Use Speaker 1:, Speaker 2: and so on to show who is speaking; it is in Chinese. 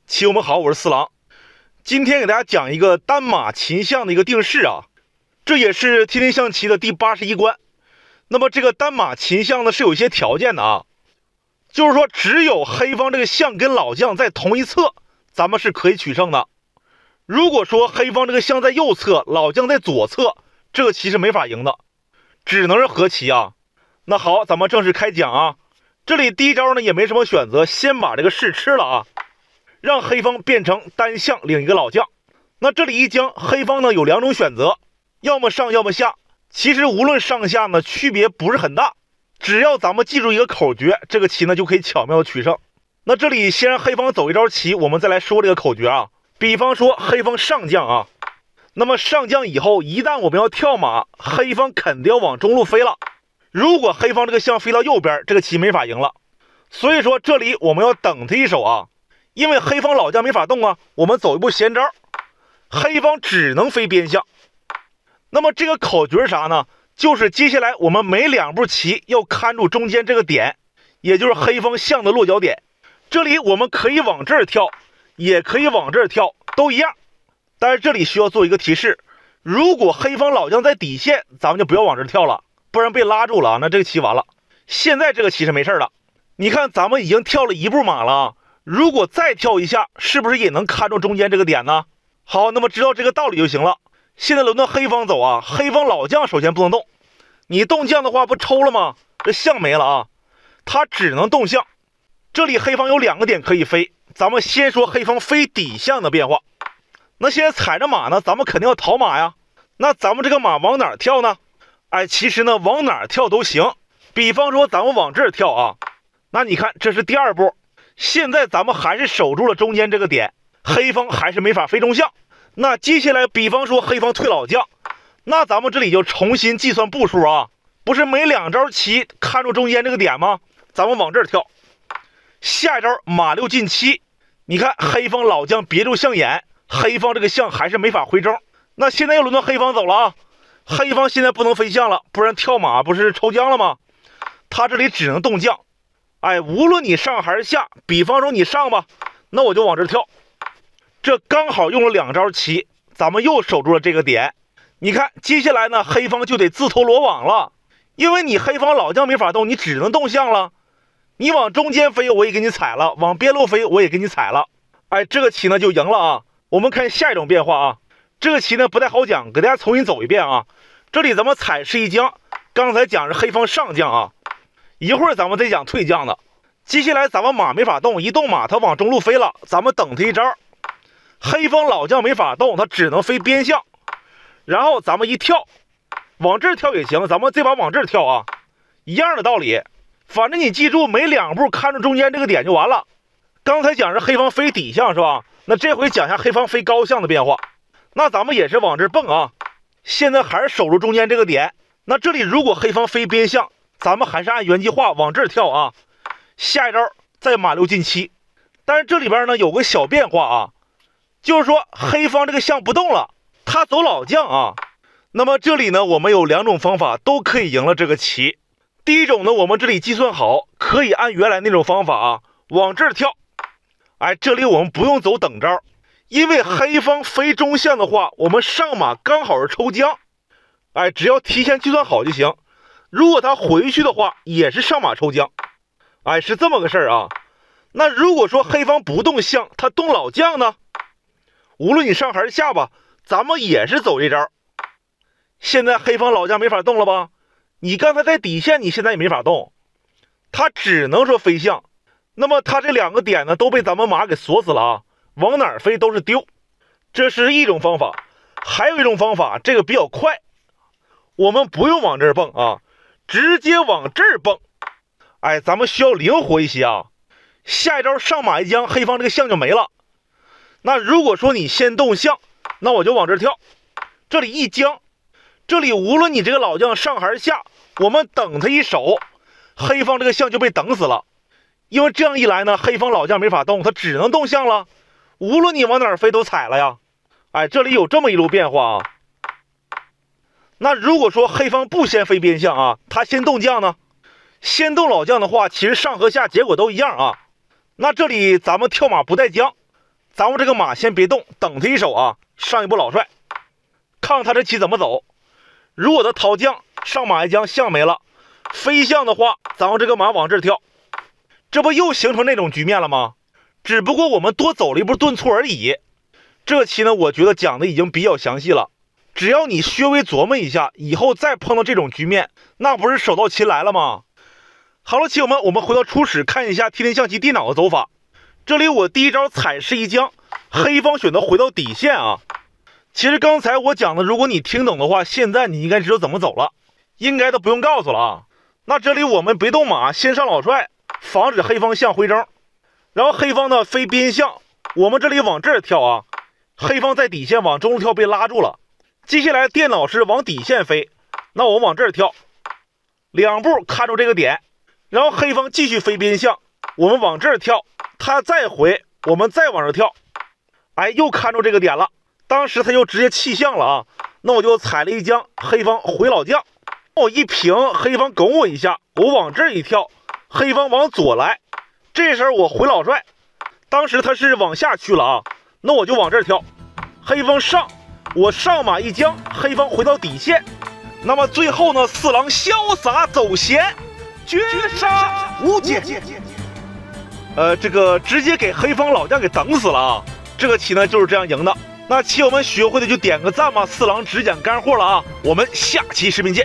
Speaker 1: 棋友们好，我是四郎。今天给大家讲一个单马擒象的一个定式啊，这也是天天象棋的第81关。那么这个单马擒象呢是有一些条件的啊，就是说只有黑方这个象跟老将在同一侧，咱们是可以取胜的。如果说黑方这个象在右侧，老将在左侧，这个棋是没法赢的，只能是和棋啊。那好，咱们正式开讲啊。这里第一招呢也没什么选择，先把这个士吃了啊，让黑方变成单象领一个老将。那这里一将，黑方呢有两种选择，要么上要么下。其实无论上下呢区别不是很大，只要咱们记住一个口诀，这个棋呢就可以巧妙的取胜。那这里先让黑方走一招棋，我们再来说这个口诀啊。比方说黑方上将啊，那么上将以后一旦我们要跳马，黑方肯定要往中路飞了。如果黑方这个象飞到右边，这个棋没法赢了。所以说这里我们要等他一手啊，因为黑方老将没法动啊，我们走一步闲招，黑方只能飞边象。那么这个口诀是啥呢？就是接下来我们每两步棋要看住中间这个点，也就是黑方象的落脚点。这里我们可以往这儿跳，也可以往这儿跳，都一样。但是这里需要做一个提示，如果黑方老将在底线，咱们就不要往这儿跳了，不然被拉住了啊，那这个棋完了。现在这个棋是没事的，你看咱们已经跳了一步马了，如果再跳一下，是不是也能看中中间这个点呢？好，那么知道这个道理就行了。现在轮到黑方走啊，黑方老将首先不能动，你动将的话不抽了吗？这象没了啊，他只能动象。这里黑方有两个点可以飞，咱们先说黑方飞底象的变化。那现在踩着马呢，咱们肯定要逃马呀，那咱们这个马往哪儿跳呢？其实呢往哪儿跳都行，比方说咱们往这儿跳啊，那你看这是第二步，现在咱们还是守住了中间这个点，黑方还是没法飞中象。那接下来比方说黑方退老将，那咱们这里就重新计算步数啊，不是每两招棋看住中间这个点吗？咱们往这儿跳，下一招马6进7，你看黑方老将别住象眼，黑方这个象还是没法回中。那现在又轮到黑方走了啊，黑方现在不能飞象了，不然跳马不是抽将了吗？他这里只能动将。无论你上还是下，比方说你上吧，那我就往这儿跳。这刚好用了两招棋，咱们又守住了这个点。你看接下来呢，黑方就得自投罗网了，因为你黑方老将没法动，你只能动象了。你往中间飞我也给你踩了，往边路飞我也给你踩了，这个棋呢就赢了啊。我们看下一种变化啊，这个棋呢不太好讲，给大家重新走一遍啊。这里咱们踩是一将，刚才讲是黑方上将啊，一会儿咱们再讲退将的。接下来咱们马没法动，一动马他往中路飞了，咱们等他一招。黑方老将没法动，他只能飞边象，然后咱们一跳，往这儿跳也行，咱们这把往这儿跳啊，一样的道理。反正你记住每两步看住中间这个点就完了。刚才讲是黑方飞底象是吧？那这回讲一下黑方飞高象的变化。那咱们也是往这儿蹦啊，现在还是守住中间这个点。那这里如果黑方飞边象，咱们还是按原计划往这儿跳啊，下一招再马6进7。但是这里边呢有个小变化啊，就是说黑方这个象不动了，他走老将啊。那么这里呢我们有两种方法都可以赢了这个棋。第一种呢，我们这里计算好，可以按原来那种方法啊，往这儿跳。这里我们不用走等招，因为黑方飞中象的话，我们上马刚好是抽将，只要提前计算好就行。如果他回去的话，也是上马抽将，是这么个事儿啊。那如果说黑方不动象，他动老将呢？无论你上还是下吧，咱们也是走这招。现在黑方老将没法动了吧？你刚才在底线，你现在也没法动，他只能说飞象。那么他这两个点呢都被咱们马给锁死了啊，往哪儿飞都是丢。这是一种方法。还有一种方法，这个比较快，我们不用往这儿蹦啊，直接往这儿蹦。咱们需要灵活一些啊。下一招上马一将，黑方这个象就没了。那如果说你先动象，那我就往这儿跳，这里一将，这里无论你这个老将上还是下，我们等他一手，黑方这个象就被等死了。因为这样一来呢，黑方老将没法动，他只能动象了，无论你往哪儿飞都踩了呀。这里有这么一路变化啊。那如果说黑方不先飞边象啊，他先动将呢，先动老将的话，其实上和下结果都一样啊。那这里咱们跳马不带将，咱们这个马先别动，等他一手啊。上一步老帅，看他这棋怎么走。如果他逃将，上马一将，象没了。飞象的话，咱们这个马往这儿跳，这不又形成那种局面了吗？只不过我们多走了一步顿挫而已。这期呢，我觉得讲的已经比较详细了。只要你稍微琢磨一下，以后再碰到这种局面，那不是手到擒来了吗？好了，棋友们，我们回到初始，看一下天天象棋电脑的走法。这里我第一招踩是一将，黑方选择回到底线啊。其实刚才我讲的，如果你听懂的话，现在你应该知道怎么走了，应该都不用告诉了啊。那这里我们别动马，先上老帅，防止黑方象回征。然后黑方呢飞边象，我们这里往这儿跳啊。黑方在底线往中路跳被拉住了，接下来电脑是往底线飞，那我们往这儿跳，两步看住这个点，然后黑方继续飞边象，我们往这儿跳，他再回，我们再往这跳，哎，又看住这个点了。当时他就直接弃象了啊，那我就踩了一将，黑方回老将，我一平，黑方拱我一下，我往这儿一跳，黑方往左来，这时候我回老帅，当时他是往下去了啊，那我就往这儿跳，黑方上，我上马一将，黑方回到底线，那么最后呢，四郎潇洒走闲，绝杀无解。这个直接给黑方老将给整死了啊！这个棋呢就是这样赢的。那棋友们学会的就点个赞吧，四郎只讲干货了啊！我们下期视频见。